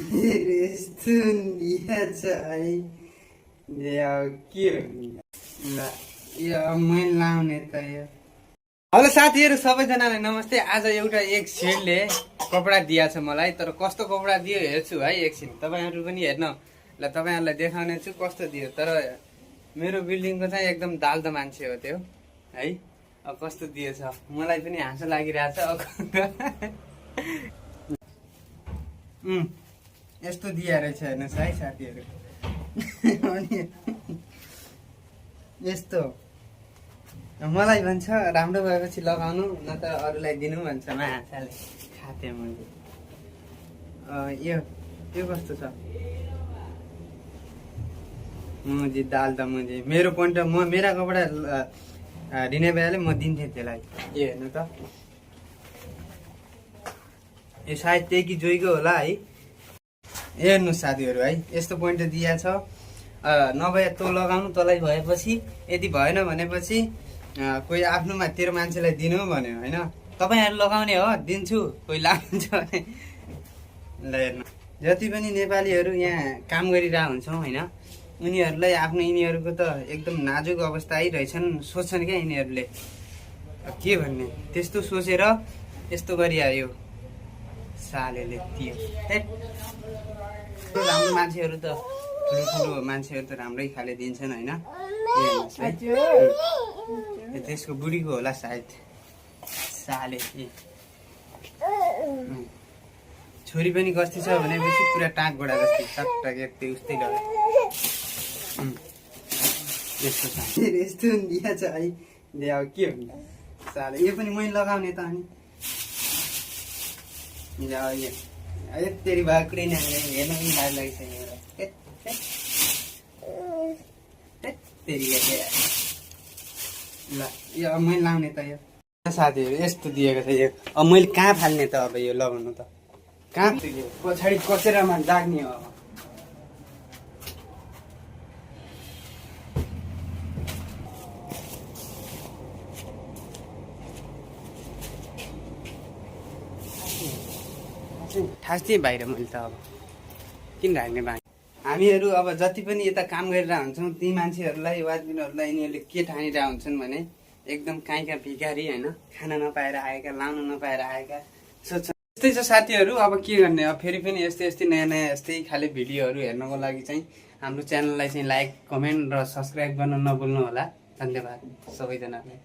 यस्तो निया छ है के ल यो मैले लाउने त यो। हेलो साथीहरू सबैजनालाई नमस्ते। आज एउटा एक सेटले कपडा दिएको छ मलाई, तर कस्तो कपडा दियो हेर्छु है एकछिन, तपाईँहरू पनि हेर्न ल, तपाईँहरूलाई देखाउने छु कस्तो दियो। तर मेरो बिल्डिङको चाहिँ एकदम दाल त मान्छे हो त्यो है। अब कस्तो दिएछ मलाई पनि हाँसो लागिरहेछ। यस्तो दिए रहेछ हेर्नुहोस् है साथीहरू। अनि यस्तो मलाई भन्छ राम्रो भएपछि लगाउनु, न त अरूलाई दिनु भन्छ माछाले। खाथे मैले यो कस्तो छ मुझे दाल त मुझे मेरो पोइन्ट मेरा कपडा रिने भइहाल्यो म दिन्थेँ त्यसलाई। ए हेर्नु त यो सायद त्यही कि जोइको होला है। हेर्नुहोस् साथीहरू है यस्तो पोइन्ट दिया छ। नभए तँ लगाउनु तँलाई भएपछि, यदि भएन भनेपछि कोही आफ्नोमा तेरो मान्छेलाई दिनु भन्यो होइन। तपाईँहरू लगाउने हो दिन्छु, कोही लानुहुन्छ भने ल। हेर्नु जति पनि नेपालीहरू यहाँ काम गरिरहेको हुन्छौँ होइन, उनीहरूलाई आफ्नो यिनीहरूको त एकदम नाजुक अवस्था आइरहेछन्। सोच्छन् क्या यिनीहरूले के भन्ने, त्यस्तो सोचेर यस्तो गरिआयो सालेले त्यो। राम्रो मान्छेहरू त ठुलो मान्छेहरू त राम्रै खाले दिन्छन् होइन। त्यसको बुढीको होला सायद साले। छोरी पनि कस्ती छ भनेपछि पुरा टाँक गोडा जस्तै टकटक यस्तै उस्तै लग्यो। यस्तो छ यस्तो दिया छ है। अब के भन्नु साले, यो पनि मैले लगाउने त। अनि तेरि भाकुरै हेर्न पनि लाज लागिसक्यो ल। यो अब मैले लाउने त यो साथीहरू यस्तो दिएको छ यो। अब मैले कहाँ फाल्ने त अब यो लगाउनु त, कहाँ पछाडि कचेरामा लाग्ने हो। अब ठास्दै बाहिर मैले त अब किन राख्ने बानी। हामीहरू अब जति पनि यता काम गरिरहेको हुन्छौँ ती मान्छेहरूलाई वादबिनहरूलाई यिनीहरूले के ठानिरहेको हुन्छन् भने एकदम काहीँका भिखारी होइन, खाना नपाएर आएका, लाउनु नपाएर आएका सोध्छ। यस्तै छ साथीहरू। अब के गर्ने, अब फेरि पनि यस्तै नयाँ यस्तै खाले भिडियोहरू हेर्नको लागि चाहिँ हाम्रो च्यानललाई चाहिँ लाइक कमेन्ट र सब्सक्राइब गर्न नभुल्नु होला। धन्यवाद सबैजनालाई।